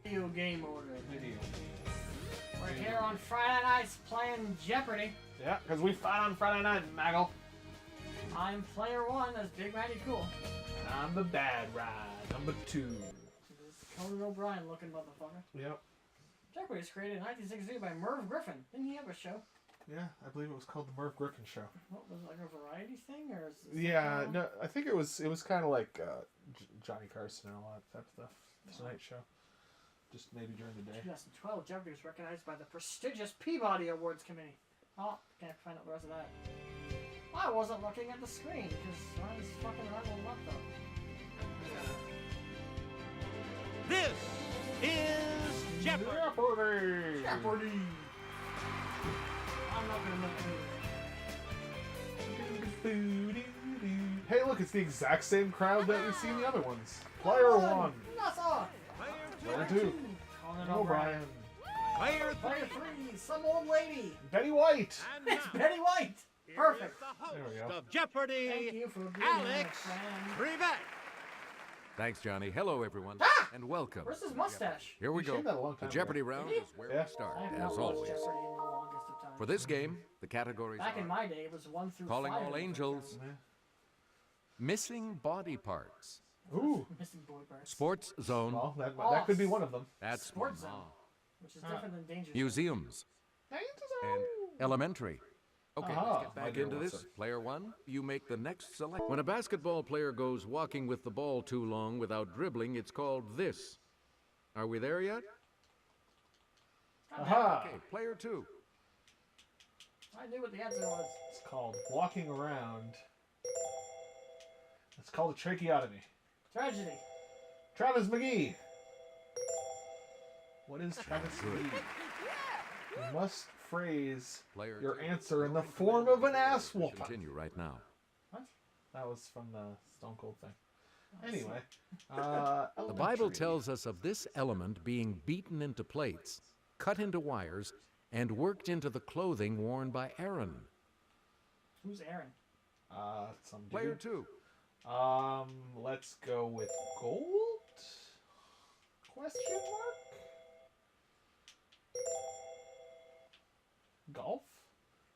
Video game order. Video. We're here on Friday nights playing Jeopardy. Yeah, because we fight on Friday night, Maggle. I'm player 1 as Big Matty Cool. And I'm the bad ride, number 2. This Conan O'Brien looking motherfucker. Yep. Jeopardy was created in 1962 by Merv Griffin. Didn't he have a show? Yeah, I believe it was called the Merv Griffin Show. What was it, like a variety thing, or? Is Yeah, no, I think it was kind of like Johnny Carson and all that type of stuff. Tonight Show, just maybe during the day. 2012, Jeopardy was recognized by the prestigious Peabody Awards Committee. Oh, can't find out the rest of that. I wasn't looking at the screen because I was fucking around with laptop. This is Jeopardy! Jeopardy! Jeopardy! I'm not gonna look through it. Hey, look, it's the exact same crowd that we see in the other ones. Player 1. That's all. Player 2. Conan O'Brien. O'Brien. Player Player 3. Some old lady. Betty White. And It's now, Betty White. Perfect. here's the There we host go. of Jeopardy, Thank you for being Alex here, friend. Trebek. Thanks, Johnny. Hello, everyone, Ah! and welcome. Where's his mustache? Here we You shaved that a go. long The time Jeopardy ago. round Did he? is where Yeah. we start, I have as not watched always. Jeopardy in the longest of times. For this game, the categories Back in are my day, it was 1 through Calling 5. All Angels, Missing Body Parts, Ooh. Missing boy parts. Sports Zone, Well, that could be one of them. that's Sports one. Zone, which is different than Danger Zone. Museums, and Elementary. Okay, Aha, let's get my back dear into this. Watson. Player 1, you make the next select. When a basketball player goes walking with the ball too long without dribbling, it's called this. Are we there yet? Aha! Okay, player 2. I knew what the answer was. It's called walking around. It's called a tracheotomy. Tragedy. Travis McGee. What is Travis McGee? You must phrase Player your 2. answer in the form of an ass whooping. Continue right now. What? That was from the Stone Cold thing. Anyway, The Bible tells us of this element being beaten into plates, cut into wires, and worked into the clothing worn by Aaron. Who's Aaron? some dude. Player 2. Let's go with gold? Question mark? Golf?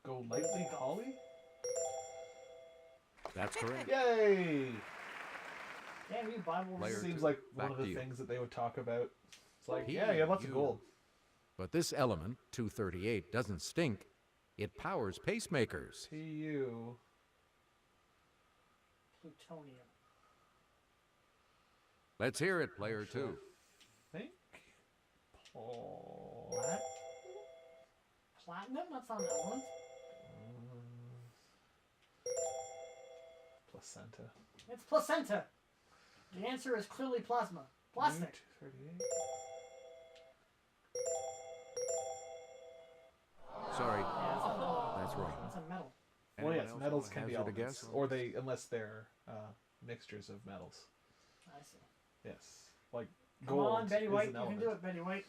Go lightly, Holly? That's correct. Yay! Damn you, Bible. Player reader. Seems two. like one Back of to the you. things that they would talk about. It's like, He, yeah, you have lots of you. gold. But this element, 238, doesn't stink. It powers pacemakers. TU. Plutonium. Let's hear it, player 2. Think? Platinum? That's not an element. Placenta. It's placenta. The answer is clearly plasma. Plastic. 238. Sorry, Yeah, it's not an element. that's wrong. It's a metal. Well, Anyone yes, else metals wanna can be hazard a elements, guess? or they, unless they're mixtures of metals. I see. Yes, like Come gold. on, Betty is White. an You can element. do it, Betty White.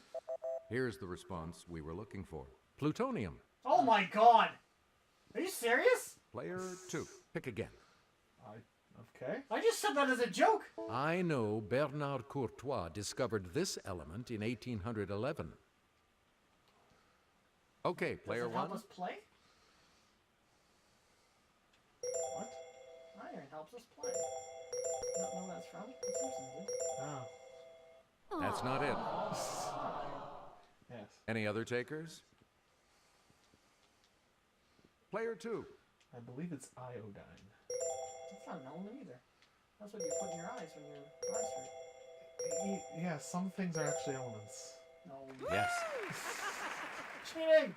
Here's the response we were looking for. Plutonium. Oh my god! Are you serious? Player 2. Pick again. Okay. I just said that as a joke. I know Bernard Courtois discovered this element in 1811. Okay, player Does it help 1. us play? What? Iron helps us play. You don't know where that's from? The Simpsons did. Oh, That's not it. yes. Any other takers? Player 2. I believe it's iodine. That's not an element either. That's what you put in your eyes when your eyes hurt. Yeah, some things are actually elements. No. Yes. Cheating!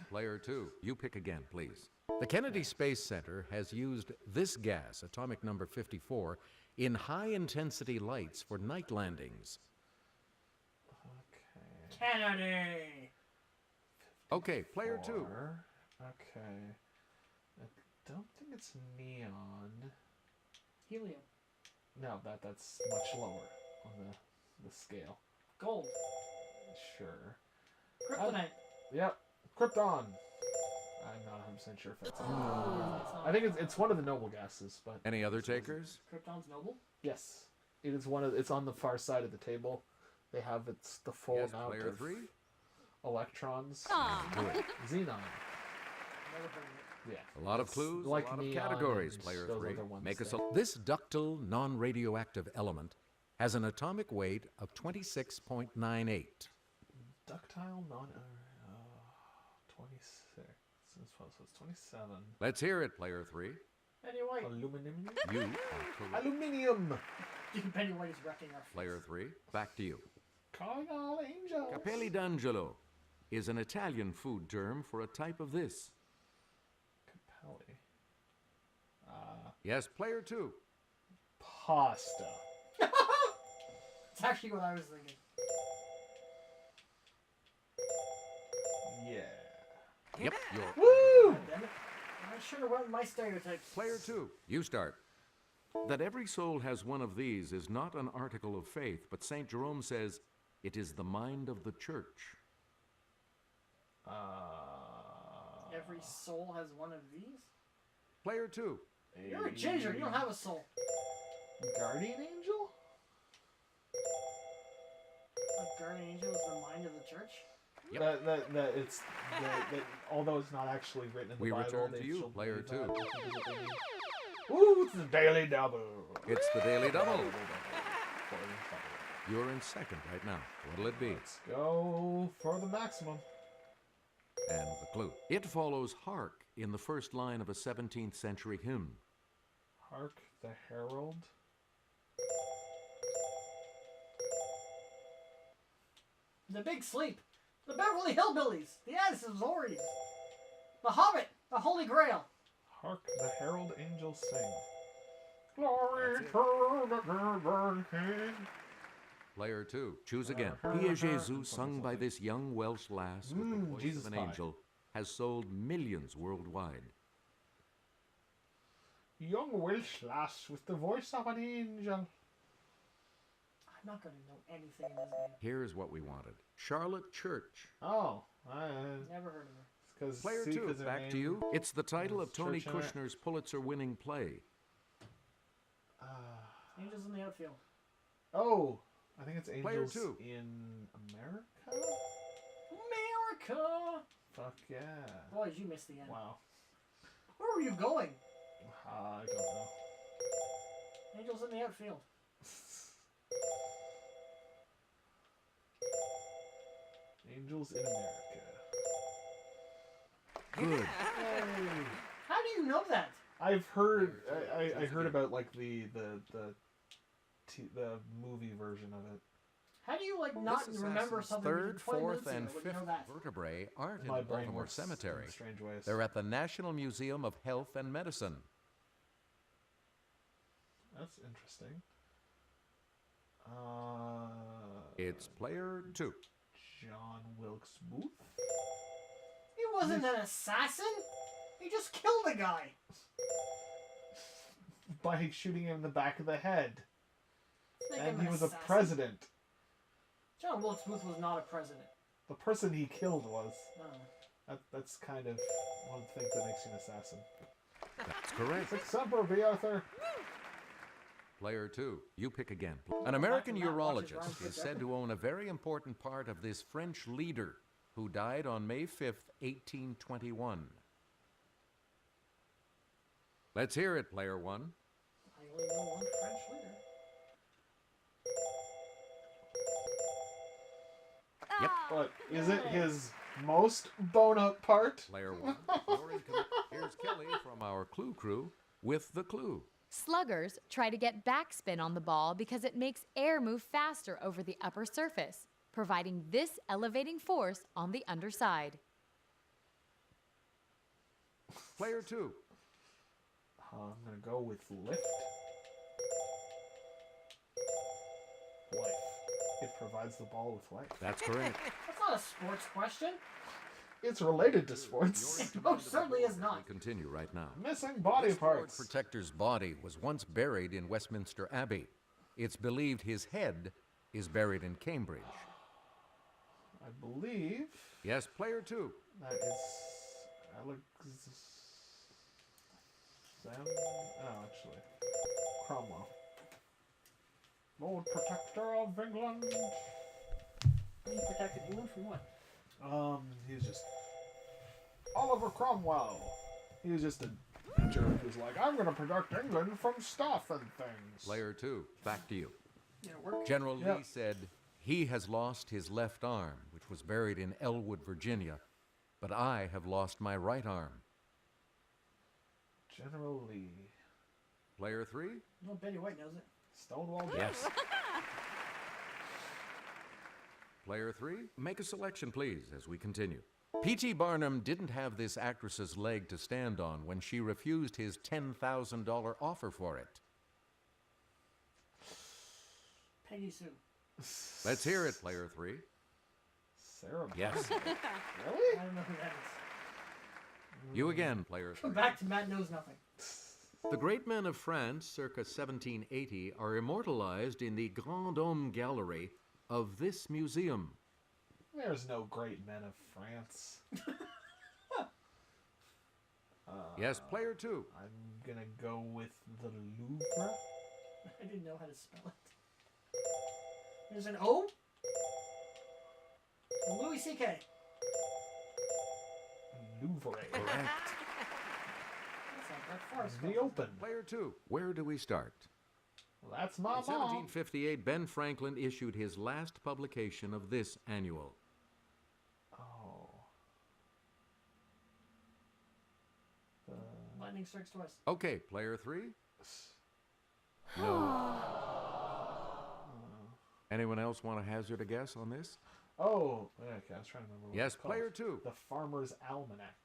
Player 2. You pick again, please. The Kennedy Space Center has used this gas, atomic number 54, in high-intensity lights for night landings. Okay. Kennedy! Okay, player 2. Four. Okay. I don't think it's neon. Helium. No, that's much lower on the scale. Gold. Sure. Kryptonite. Yep. Krypton. I'm not 100% sure if that's. I think it's one of the noble gases, but Any other takers? Krypton's noble? yes, it is one of. It's on the far side of the table. They have the full Yes, amount player of 3. electrons. Good. Xenon. Never heard of it. Yeah. A lot of It's clues, like a lot of neon categories, and player those 3. other ones Make us there. This ductile, non-radioactive element has an atomic weight of 26.98. Ductile, 26. So it's 27. Let's hear it, player 3. Penny White. Aluminum. You are correct. Aluminium. Penny White is wrecking our face. Player 3, back to you. Calling all angels. Capelli d'Angelo is an Italian food term for a type of this. Capelli. Yes, player 2. Pasta. It's actually what I was thinking. Yeah. Yep, you're Woo! God damn it. I should have went with my stereotypes. Player 2, you start. That every soul has one of these is not an article of faith, but St. Jerome says it is the mind of the church. Every soul has one of these? Player 2, You're a ginger. You don't have a soul. Guardian angel? A guardian angel is the mind of the church? Yep. That it's that although it's not actually written in the We Bible, return to they you, still player believe that. 2. I think is what they mean. Ooh, it's the Daily Double. It's the Daily Double. You're in second right now. What'll it be? Let's go for the maximum. And the clue. It follows hark in the first line of a 17th century hymn. Hark the Herald. The Big Sleep. The Beverly Hillbillies. The Addison Zories. The Hobbit. The Holy Grail. Hark the Herald Angels sing. Glory to the newborn King. Player 2, choose again. Pie Jésus, sung by this young Welsh lass with the voice Jesus of an Pie. angel, has sold millions worldwide. Young Welsh lass with the voice of an angel. I'm not going to know anything in this game. Here's what we wanted. Charlotte Church. Oh, Never heard of her. because Player 2, back to you. It's the title of Tony Church in it. Kushner's Pulitzer-winning play. Angels in the Outfield. Oh, I think it's Player Angels 2. in America. America! Fuck yeah! Boy, did you miss the end. Wow. Where were you going? I don't know. Angels in the Outfield. Angels in America. Good. How do you know that? I've heard. I heard about like the movie version of it. How do you not This remember assassin's something third, 20 fourth, minutes and ago? fifth You know that. vertebrae aren't in My the brain Baltimore works Cemetery. in strange ways. They're at the National Museum of Health and Medicine. That's interesting. It's player 2. John Wilkes Booth. He wasn't an assassin. He just killed a guy. By shooting him in the back of the head. Let's make And him he an was assassin. a president. John Wilkes Booth was not a president. The person he killed was. No. That's kind of one of the things that makes you an assassin. That's correct. Six Semper, B. Arthur. Player 2, you pick again. An American Back to Matt watches urologist Ryan is said to own a very important part of this French leader who died on May 5th, 1821. Let's hear it, player 1. I only know one French leader. Yep. But is it his most bone-up part? Player 1. Here's Kelly from our Clue Crew with the clue. Sluggers try to get backspin on the ball because it makes air move faster over the upper surface, providing this elevating force on the underside. Player 2. I'm gonna go with lift. Life. It provides the ball with life. That's correct. That's not a sports question. It's related to sports. It most certainly is We not. continue right now. Missing body This Lord parts. Protector's body was once buried in Westminster Abbey. It's believed his head is buried in Cambridge. I believe Yes, player 2. that is Alex. Actually, Cromwell. Lord Protector of England. He protected England from what? He was just Oliver Cromwell. He was just a jerk who was like, I'm gonna protect England from stuff and things. Player 2, back to you. Yeah, work. General Yep. Lee said he has lost his left arm, which was buried in Elwood, Virginia, but I have lost my right arm. General Lee. Player 3? No, Betty White knows it. Stonewall Yes. Player 3, make a selection, please, as we continue. P.T. Barnum didn't have this actress's leg to stand on when she refused his $10,000 offer for it. Peggy Sue. Let's hear it, Player 3. Sarah Yes. Barnum. I Really? don't know who that You again, Player is. 3. Back to Matt knows nothing. The great men of France, circa 1780, are immortalized in the Grand Homme Gallery of this museum. There's no great men of France. Yes, Player 2. I'm gonna go with the Louvre. I didn't know how to spell it. There's an O? Louis C.K. Louvre. Correct. That's not that far. The open. Player 2. Where do we start? Well, that's In my mom. 1758, Ben Franklin issued his last publication of this annual. Oh. Lightning strikes twice. Okay, Player 3. Anyone else want to hazard a guess on this? Oh, okay. I was trying to remember what Yes, it's called. Player 2. The Farmer's Almanac.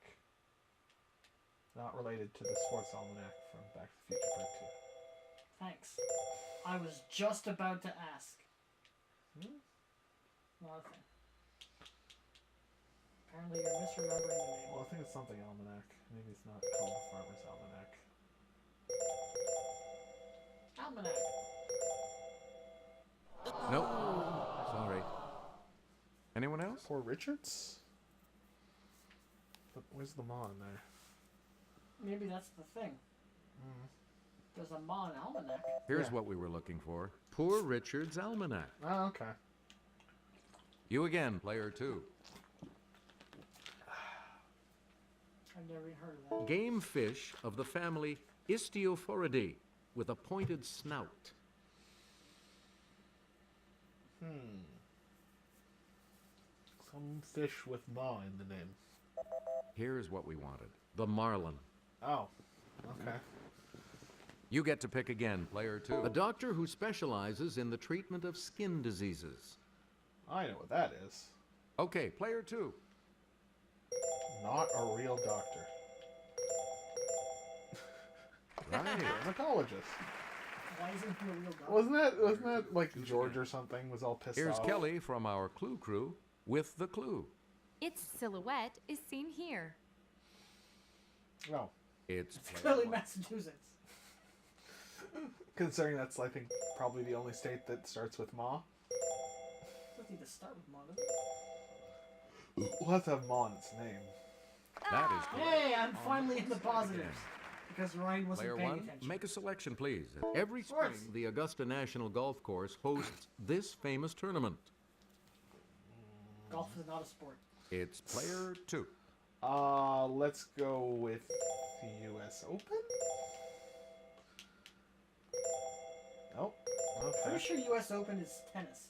Not related to the Sports Almanac from Back to the Future Part 2. Thanks. I was just about to ask. Not a thing. Apparently you're misremembering the name. Well, I think it's something Almanac. Maybe it's not called the Farmer's Almanac. Almanac. Nope. Sorry. Anyone else? Poor Richards? But where's the Ma in there? Maybe that's the thing. There's a Ma in Almanac. Here's Yeah. what we were looking for. Poor Richard's Almanac. Oh, okay. You again, Player 2. I've never even heard of that. Game fish of the family Istiophoridae with a pointed snout. Some fish with Ma in the name. Here's what we wanted. The marlin. Oh, okay. You get to pick again, Player 2. A doctor who specializes in the treatment of skin diseases. I know what that is. Okay, Player 2. Not a real doctor. Right. Dermatologist. Why isn't he a real dog? Wasn't that like George or something was all pissed Here's off? Kelly from our Clue Crew with the clue. Its silhouette is seen here. No. It's Clearly Player 1. Massachusetts. Considering that's, I think, probably the only state that starts with Ma. Doesn't need to start with Ma, does it? We'll have to have Ma in its name. That is correct. Hey, I'm finally in the positives. Because Ryan wasn't Player paying 1, attention. make a selection, please. Every Sports. spring, the Augusta National Golf Course hosts this famous tournament. Golf is not a sport. It's Player 2. Let's go with the U.S. Open? Nope. Pretty Okay. sure U.S. Open is tennis.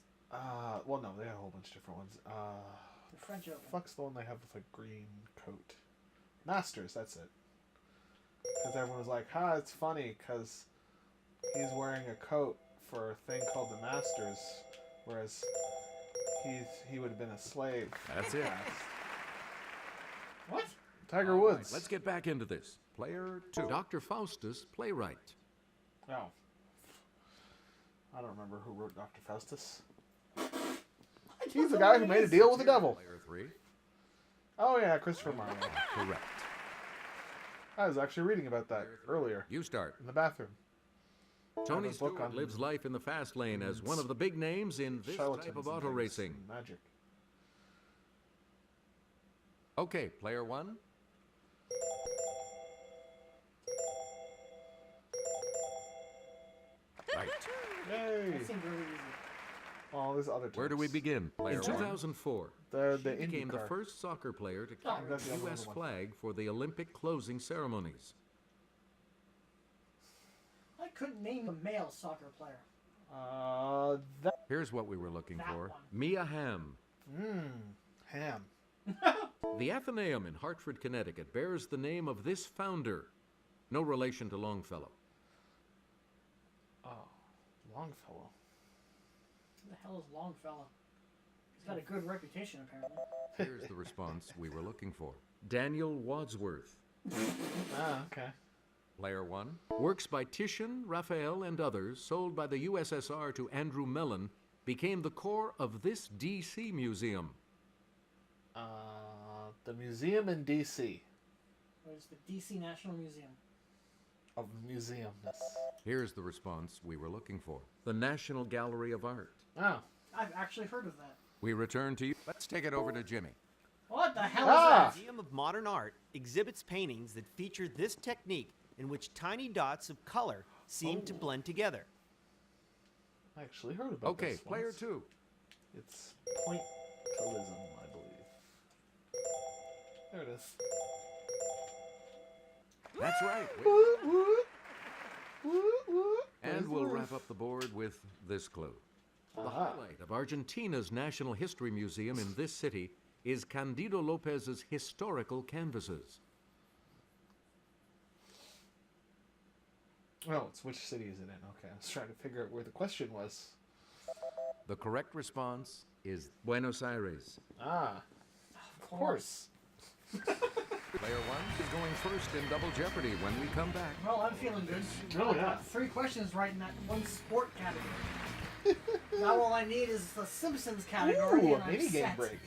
Well, no, they have a whole bunch of different ones. The French Open. Fuck's the one they have with a green coat? Masters, that's it. Because everyone was like, it's funny because he's wearing a coat for a thing called the Masters, whereas he would have been a slave. That's it. What? Tiger All Woods. right, let's get back into this. Player 2. Dr. Faustus, playwright. Oh. I don't remember who wrote Dr. Faustus. He's the guy who made a deal with the devil. Player 3. Oh yeah, Christopher Marlowe. Correct. I was actually reading about that earlier You start. in the bathroom. Tony a book Stewart on- lives life in the fast lane as one of the big names in this Charlatans type of and auto things racing. and magic. Okay, Player 1. Right. Yay! That seemed really easy. Well, there's other terms. Where do we begin? In 2004, The she became the IndyCar. first soccer player to carry that's the the other U.S. one. flag for the Olympic closing ceremonies. I couldn't name a male soccer player. That. Here's what we were looking That for. one. Mia Hamm. Ham. The Athenaeum in Hartford, Connecticut bears the name of this founder. No relation to Longfellow. Oh, Longfellow. Who the hell is Longfellow? He's got a good reputation, apparently. Here's the response we were looking for. Daniel Wadsworth. Okay. Player 1. Works by Titian, Raphael, and others, sold by the USSR to Andrew Mellon, became the core of this D.C. museum. The museum in D.C. It's the DC National Museum. of museumness. Here's the response we were looking for. The National Gallery of Art. Oh. I've actually heard of that. We return to you. Let's take it over to Jimmy. What the hell Ah! is The Museum of Modern Art exhibits paintings that feature this technique in which tiny dots of color seem to blend together. I actually heard about Okay, this player once. 2. It's pointillism, I believe. There it is. That's right. And we'll wrap up the board with this clue. The highlight of Argentina's National History Museum in this city is Candido Lopez's historical canvases. Oh, it's which city is it in? Okay, I was trying to figure out where the question was. The correct response is Buenos Aires. Ah, of course. Player 1 is going first in Double Jeopardy when we come back. Well, I'm feeling good. Oh, I yeah. got 3 questions right in that one sport category. Now all I need is the Simpsons category, Ooh, and a I'm mini game set. break.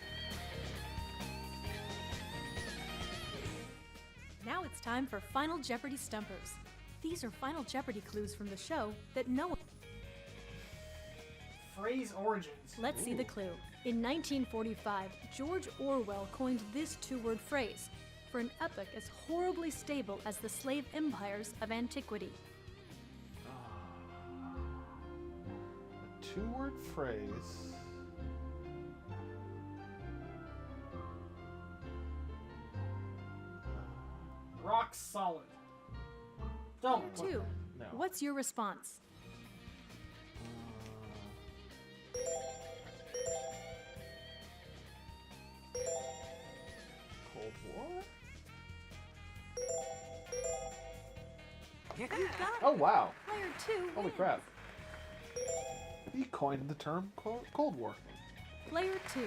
Now it's time for Final Jeopardy Stumpers. These are Final Jeopardy clues from the show that no one... Phrase origins. Let's see the clue. In 1945, George Orwell coined this 2-word phrase for an epoch as horribly stable as the slave empires of antiquity. A 2-word phrase. Rock solid. Don't. Player 2, No. what's your response? Cold War? You got it. Oh, wow. Player 2 Holy wins. crap. He coined the term Cold War. Player 2,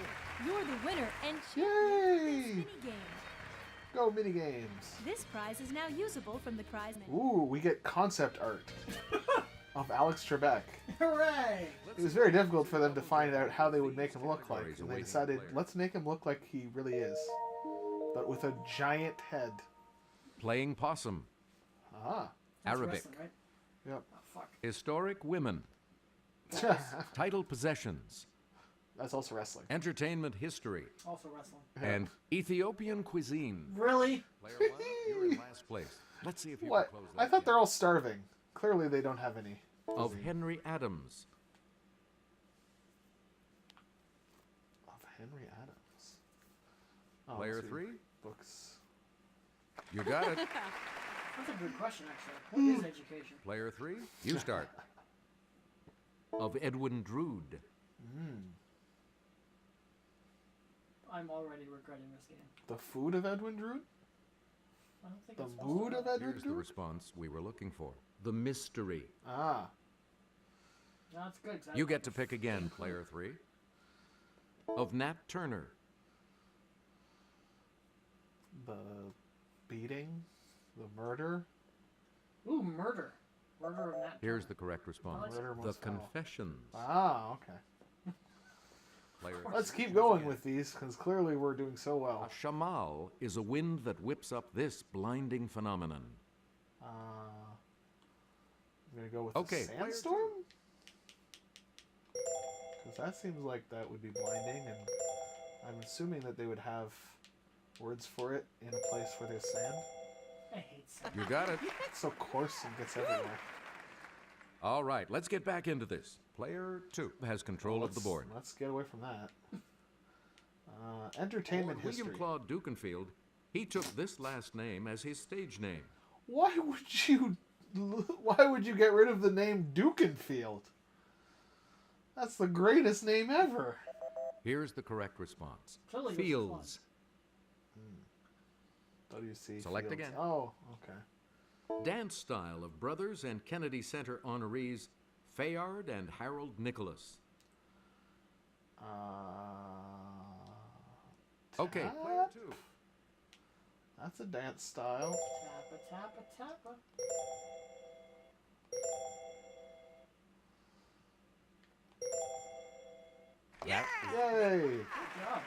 you're the winner and Yay! mini game. Go mini games. This prize is now usable from the prize menu. Ooh, we get concept art of Alex Trebek. Hooray! It was very difficult for them to find out how they would make him look like, Categories and they awaiting decided, player. let's make him look like he really is, but with a giant head. Playing possum. Ah. That's Arabic. wrestling, right? Yep. Oh, fuck. Historic women. Title possessions. That's also wrestling. Entertainment history. Also wrestling. And Ethiopian cuisine. Really? Player 1, you're in last place. Let's see if you What? can close I that thought gap. they're all starving. Clearly they don't have any. Of Henry Adams. Of Henry Adams. Oh, Player let's see. 3, Books. you got it. That's a good question, actually. What is education? Player 3, you start. Of Edwin Drood. I'm already regretting this game. The food of Edwin Drood? I don't think The it's mood of Edwin Here's the Drood? response we were looking for. The mystery. Ah. No, it's good. 'Cause I You don't get know. to pick again, Player 3. Of Nat Turner. The beating? The murder? Ooh, murder. Murder of Nat. Here's the correct response. Murder The Most Foul. Confessions. Ah, okay. Player Let's keep going with these, because clearly we're doing so A well. shamal is a wind that whips up this blinding phenomenon. I'm going to go with Okay, the player two. sandstorm? Because that seems like that would be blinding, and I'm assuming that they would have words for it in a place where there's sand. I hate sand. You got it. It's so coarse and gets everywhere. All right, let's get back into this. Player 2 has control of the board. Let's get away from that. Entertainment Lord history. William Claude Dukenfield, he took this last name as his stage name. Why would you get rid of the name Dukenfield? That's the greatest name ever. Here's the correct response. Clearly Fields. WC Select Fields. again. Oh, okay. Dance style of brothers and Kennedy Center honorees Fayard and Harold Nicholas. Okay, Tap? player 2. That's a dance style. Tappa, tappa, tappa. Yeah. Yay! Good job.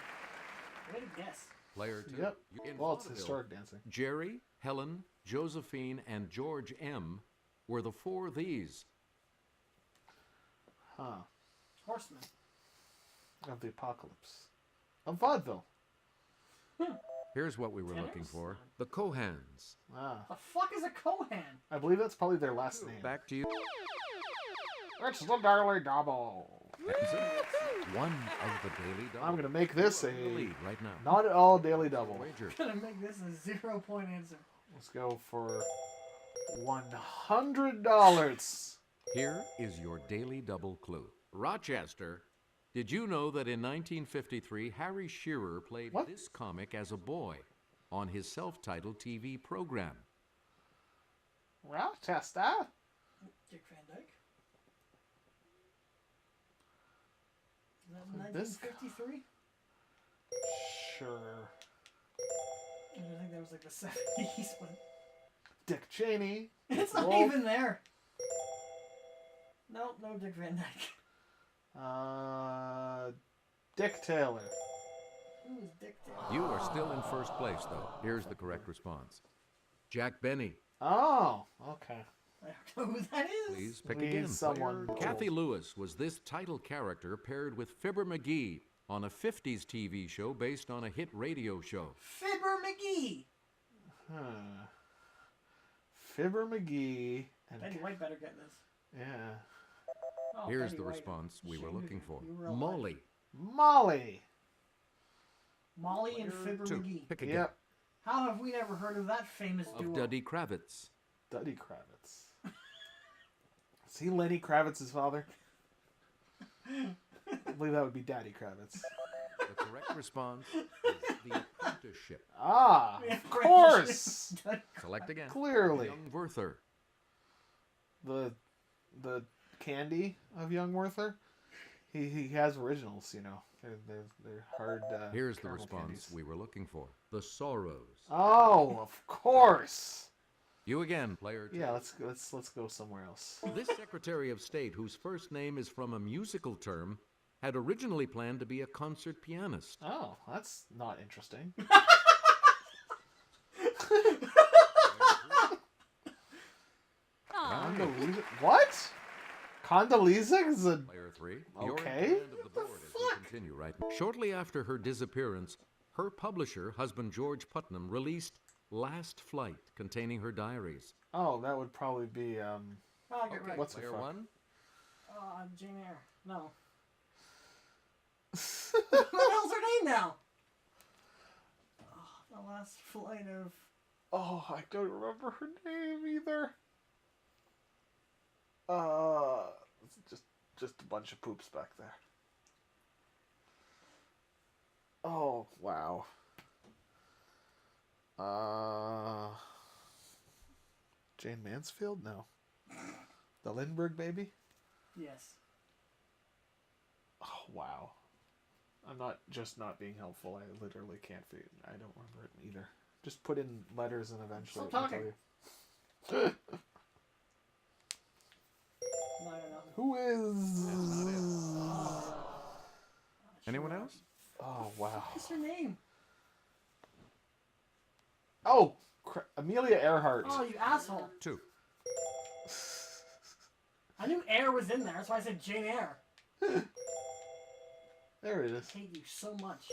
Way to guess. Player 2. Yep. In Well, it's vaudeville, historic dancing. Jerry, Helen, Josephine, and George M. were the four these. Huh. Horseman. Of the apocalypse. Of vaudeville. Here's what we were looking Tenors? for. The Cohans. Ah. The fuck is a Cohan? I believe that's probably their last name. Back to you. It's the Daily Double. That's it. One of the Daily Double. I'm gonna make this You are in the a lead right now. not at all Daily Double. Wager. Gonna make this a 0-point answer. Let's go for $100. Here is your Daily Double clue. Rochester, did you know that in 1953, Harry Shearer played What? this comic as a boy on his self-titled TV program? Rochester. Dick Van Dyke. Is that This- 1953? Sure. I think that was like the 70s, but Dick Cheney. it's not Wolf. even there. Nope, no Dick Van Dyke. Dick Taylor. Who is Dick Taylor? You are still in first place, though. Here's the correct response. Jack Benny. Oh, okay. I don't know who that is. Please pick We need again. someone Player Kathy old. Lewis was this title character paired with Fibber McGee on a 50s TV show based on a hit radio show. Fibber McGee. Huh. Fibber McGee and Betty White better get this. yeah, Oh, Here's Betty the White. response we were Shame looking you- for. you were alive. Molly. Molly. Molly and Player Fibber 2. McGee. Pick again. Yep. How have we never heard of that famous Of duo? Duddy Kravitz. Duddy Kravitz. Is he Lenny Kravitz's father? I believe that would be Daddy Kravitz. The correct response is The Apprenticeship. Ah, Yeah, of course. Select again. Clearly. Young Werther. The candy of Young Werther. He has originals, you know. They're hard. Here's the caramel response candies. we were looking for. The Sorrows. Oh, of course. You again, player 2. Yeah, let's go somewhere else. This Secretary of State, whose first name is from a musical term, had originally planned to be a concert pianist. Oh, that's not interesting. Aw. Condoleezza? What? Condoleezza is a Player 3. You're in Okay. command of the board as we continue, right? Shortly after her disappearance, her publisher, husband George Putnam, released Last Flight, containing her diaries. Oh, that would probably be Oh, get right. What's the player fuck? 1. Jane Eyre. No. What the hell's her name now? Oh, the last flight of... Oh, I don't remember her name either. It's just a bunch of poops back there. Oh, wow. Jane Mansfield? No. The Lindbergh baby? Yes. Oh, wow. I'm not being helpful. I literally can't figure. I don't remember it either. Just put in letters and eventually Stop it'll tell talking. you. No, I don't know. Who is? Anyone else? Oh, wow. What's her name? Oh, Amelia Earhart. Oh, you asshole. 2. I knew Eyre was in there. That's why I said Jane Eyre. There it is. I hate you so much.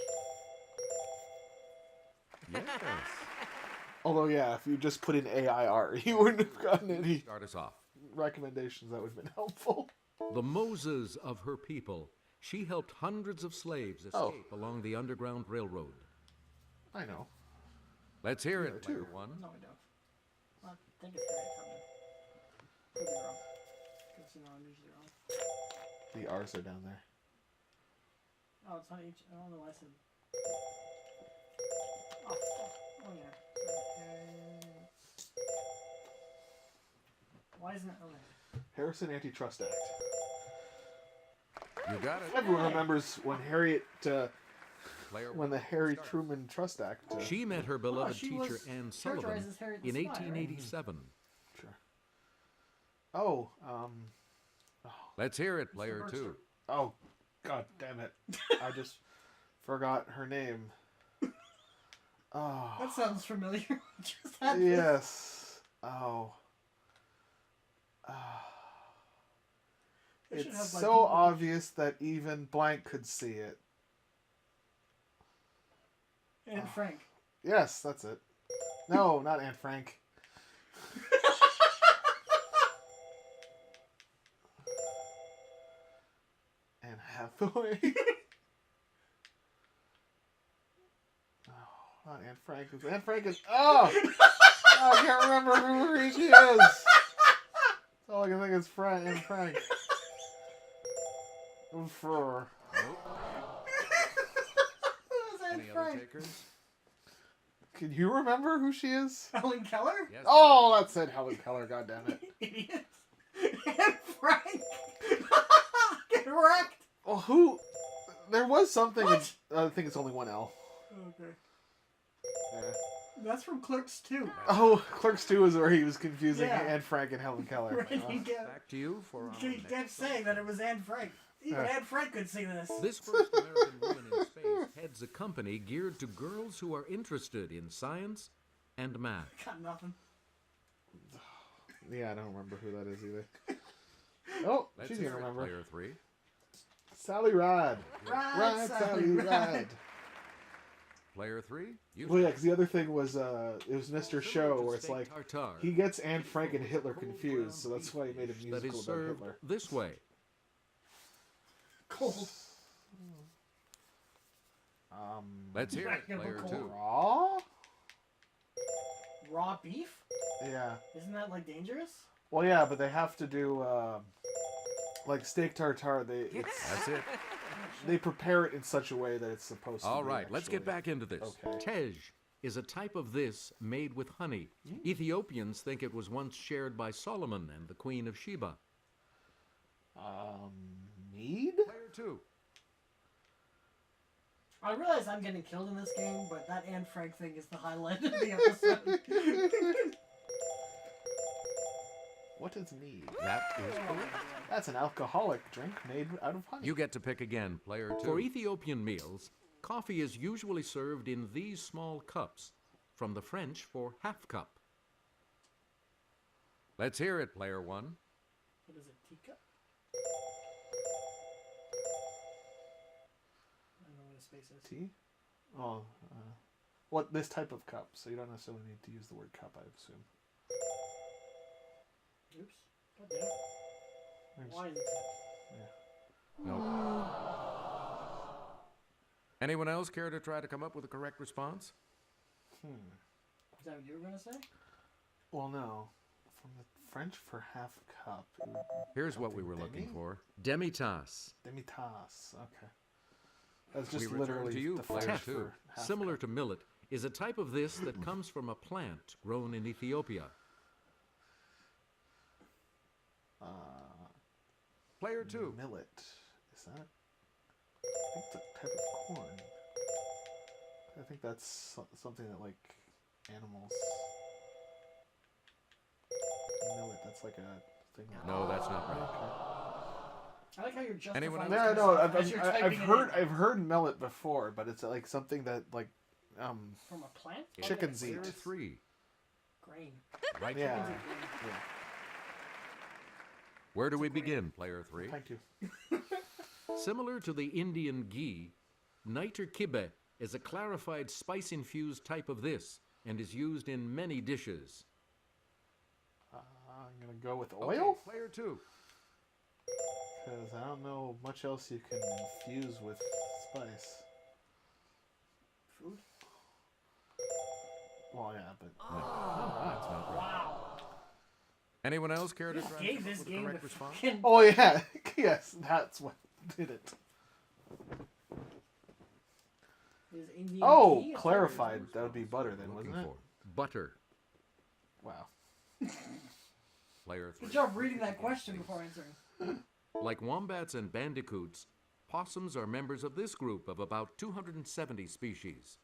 Yes. Although, yeah, if you just put in AIR, you wouldn't have gotten any. Start us off. recommendations that would have been helpful. The Moses of her people. She helped hundreds of slaves escape along the Underground Railroad. I know. Let's hear Yeah, it, too. Player One. No, I don't. I think it's Harriet Tubman. Could be wrong. Because, I'm usually wrong. The R's are down there. Oh, it's not each. I don't know why I said. Oh, fuck. Oh, yeah. Why isn't it? Oh, yeah. Harrison Antitrust Act. You got it. Everyone remembers when Harriet, Player when the Harry Truman Trust Act. She met her beloved she teacher was Anne Sullivan characterized as Harriet the in Spy, right? 1887. Sure. Oh, Let's hear it, Player Bergstrom. Two. oh, God damn it! I just forgot her name. Oh, That sounds familiar. Just had this. yes. Oh. They should It's have, like, so Google- obvious that even blank could see it. And Frank. Yes, that's it. No, not Anne Frank. Anne Hathaway. Oh, not Anne Frank. Anne Frank is. Oh! I can't remember who she is. That's all I can think is Anne Frank. For. That was Anne Any other Frank. takers? Can you remember who she is? Helen Keller? Yes. Oh, that's it. Helen Keller. God damn it. Idiot. Anne Frank. Get wrecked. Well, who? There was something. What? I think it's only one L. Okay. Yeah. That's from Clerks 2. Oh, Clerks 2 is where he was confusing Yeah. Anne Frank and Helen Keller. Right, he kept, Back to you for our he kept next saying that it was Anne Frank. Even Anne Frank could see this. This first American woman in space heads a company geared to girls who are interested in science and math. Got nothing. Yeah, I don't remember who that is either. Oh, Let's she's hear gonna it, remember. Player Three. Sally Ride. Ride, Sally, Ride. Player Three. You Well, yeah, because the other thing was, it was Mr. Show, where it's like, tartare he gets Anne Frank and Hitler confused, so that's why he made a that musical is about served Hitler. this way. Cold. Let's hear it, Yeah, Player cool. Two. Raw? Raw beef? Yeah. Isn't that like dangerous? Well, yeah, but they have to do, like steak tartare, That's it. they prepare it in such a way that it's supposed to All be right, let's get actually- back into this. Okay. Tej is a type of this made with honey. Ethiopians think it was once shared by Solomon and the Queen of Sheba. Mead? Player Two. I realize I'm getting killed in this game, but that Anne Frank thing is the highlight of the episode. What is mead? That is correct. That's an alcoholic drink made out of honey. You get to pick again, Player Two. For Ethiopian meals, coffee is usually served in these small cups, from the French for half cup. Let's hear it, Player One. What is it, teacup? I don't know what a space is. Tea? Oh, what this type of cup? So you don't necessarily need to use the word cup, I assume. Oops. God damn it. Thanks. Why is it? No. Anyone else care to try to come up with a correct response? Is that what you were going to say? Well, no. From the French for half cup. it would be Here's what we something were looking demi? for. Demi-tasse. Demi-tasse. Okay. That's We just return literally to you, the Player French Two. for half Similar cup. to millet, is a type of this that comes from a plant grown in Ethiopia. Player Two. Millet. Is that? I think it's a type of corn. I think that's something that like animals. Millet. That's like a thing. No, that's not right. I like how you're justifying Anyone this else? No, yourself as you're typing it in. I've heard millet before, but it's like something that like From a plant? Chickens Okay. eat. Player Three. Grain. Right. yeah. Chickens eat grain. Yeah. Where do we begin, Player Three? Thank you. Similar to the Indian ghee, niter kibe is a clarified spice-infused type of this and is used in many dishes. I'm gonna go with Okay, oil. player 2. Because I don't know much else you can infuse with spice. Food? Well, yeah, but That's not right. Wow. Anyone else care to Just try gave with this the game correct the response? fucking... oh yeah, yes, that's what did it. Is Indian Oh, tea a clarified. That would be butter then, Looking wasn't it? for butter. Wow. Player 3. Good job reading that question before answering. Like wombats and bandicoots, possums are members of this group of about 270 species.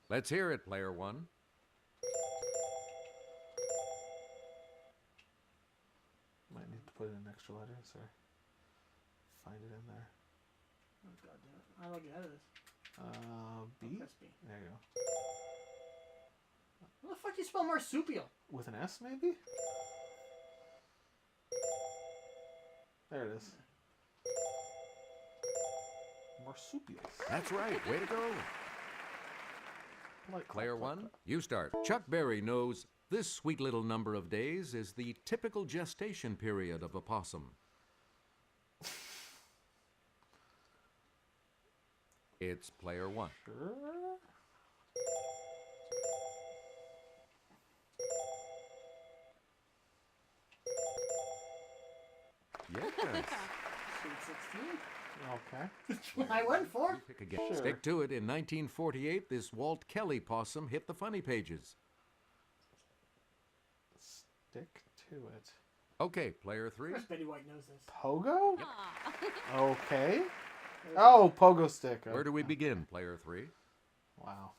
Let's hear it, player 1. Might need to put in extra letters or find it in there. Oh, God damn it. I like ahead of this. B? Press B. There you go. How the fuck do you spell marsupial? With an S, maybe? There it is. Marsupials. That's right. Way to go. Like Player 1, you start. Chuck Berry knows this sweet little number of days is the typical gestation period of a possum. It's player 1. Sure. Yes. Sweet 16. Okay. I went for. You pick again. Sure. Stick to it. In 1948, this Walt Kelly possum hit the funny pages. Stick to it. Okay, player 3. Of course Betty White knows this. Pogo? Okay. Oh, pogo stick. Where do we Okay. begin, player 3? Wow.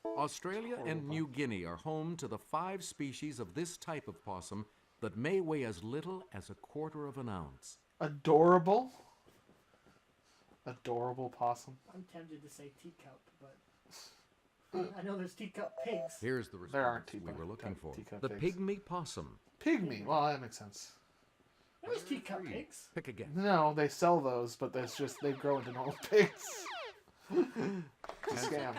Australia and New Guinea are home to the 5 species of this type of possum that may weigh as little as a quarter of an ounce. Adorable. Adorable possum. I'm tempted to say teacup, but I know there's teacup pigs. Here's the response There aren't we were looking for. teacup The pigs. pygmy possum. Pygmy. Well, that makes sense. There's teacup pigs. Pick again. No, they sell those, but there's just they grow into normal pigs. It's a scam.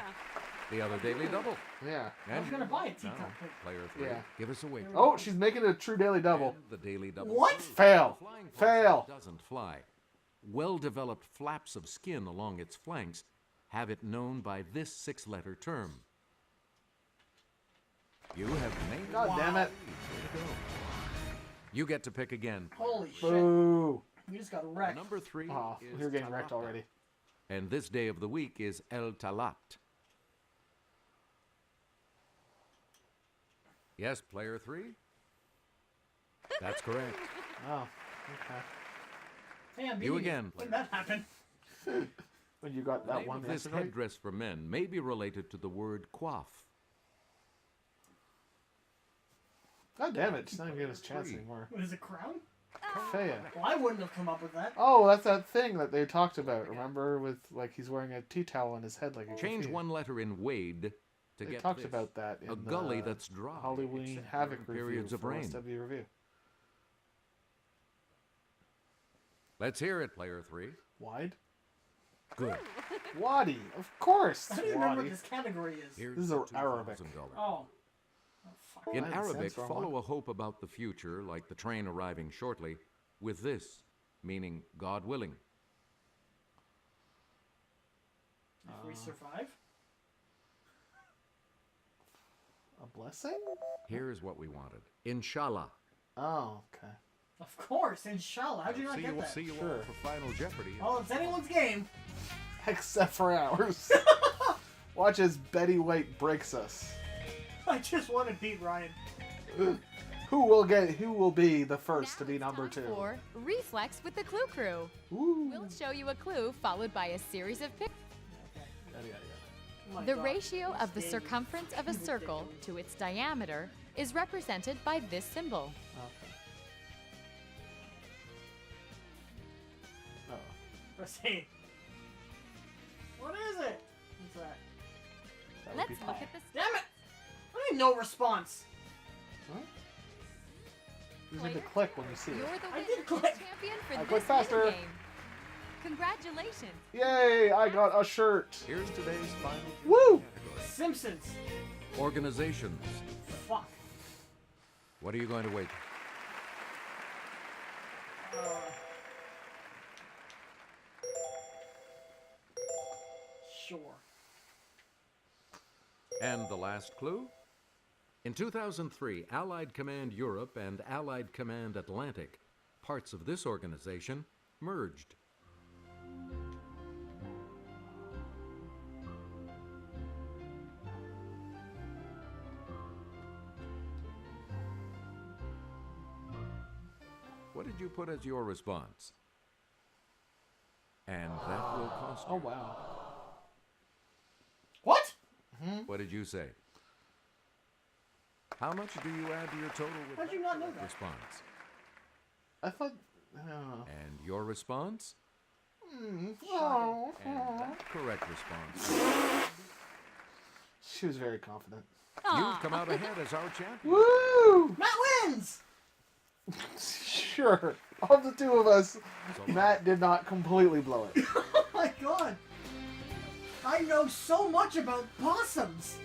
The other daily double. Yeah. I was gonna buy a now, teacup pig. player 3. Yeah. Give us a wait. Oh, she's making it a true daily double. And the daily double. What? Fail. The flying possum Fail. doesn't fly. Well-developed flaps of skin along its flanks have it known by this 6-letter term. You have named it. God damn it. Way to go. You get to pick again. Holy shit. Boo. We just got The wrecked. number 3 Oh, is you're getting wrecked Talata. already. And this day of the week is El Talat. Yes, player 3? That's correct. Oh, okay. Hey, I'm You beating again, When player. that happened. When you got The that name one of this answer right? headdress for men may be related to the word coif. God damn it. She's not even getting his chance Three. anymore. What is it, crown? Faya. Well, I wouldn't have come up with that. Oh, that's that thing that they talked about. Remember, with like he's wearing a tea towel on his head, like a Change keffiyeh. one letter in Wade to They get talked this. about that in A gully the that's dry. Halloween except Havoc during review periods of for rain. SW review. Let's hear it, player 3. Wide. Good. Wadi, of course. I don't even remember Wadi. what this category is. Here's This is the Arabic. $2,000. Oh. Oh, fuck. In That Arabic, sense, wrong follow one. a hope about the future, like the train arriving shortly, with this, meaning God willing. If we survive. A blessing? Here's what we wanted. Inshallah. Oh, okay. Of course, inshallah. How'd you not See get you, that? see you Sure. all for Final Jeopardy. Well, it's anyone's game. Except for ours. Watch as Betty White breaks us. I just want to beat Ryan. Who will be the first to Now be it's number time 2? For Reflex with the Clue Crew. Ooh. We'll show you a clue followed by a series of pictures. Yada, yada, Oh my The God. ratio of the This game is circumference of a circle ridiculous. to its diameter is represented by this symbol. yada. Okay. Oh. Press A. What is it? What's that? That would Let's be look pi. at this. Damn it! I need no response. Huh? You need to click when you see You're it. the I winner did and click. champion for I this clicked faster. game. Congratulations. Yay! I got a shirt. Here's today's final Woo! category. Simpsons. Organizations. Fuck. What are you going to wait? Sure. And the last clue? In 2003, Allied Command Europe and Allied Command Atlantic, parts of this organization, merged. What did you put as your response? And that will cost you. Oh, wow. What? What did you say? How much do you add to your total with How'd that you not know correct that? response? I thought. I don't know. And your response? Oh. And that correct response. She was very confident. You've come out ahead as our champion. Woo! Matt wins! Sure. Of the two of us, Matt did not completely blow it. Oh my god! I know so much about possums!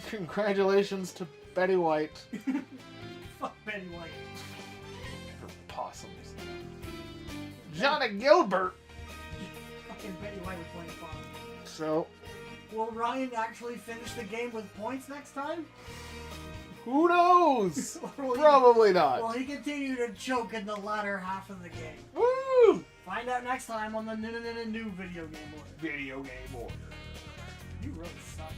Congratulations to Betty White Fuck Betty White. for possums. Johnny Gilbert. Fucking Betty White was playing possum. So, Will Ryan actually finish the game with points next time? who knows? Or will he- Probably not. Will he continue to choke in the latter half of the game? Woo! Find out next time on the new video game order. Video game order. You really suck.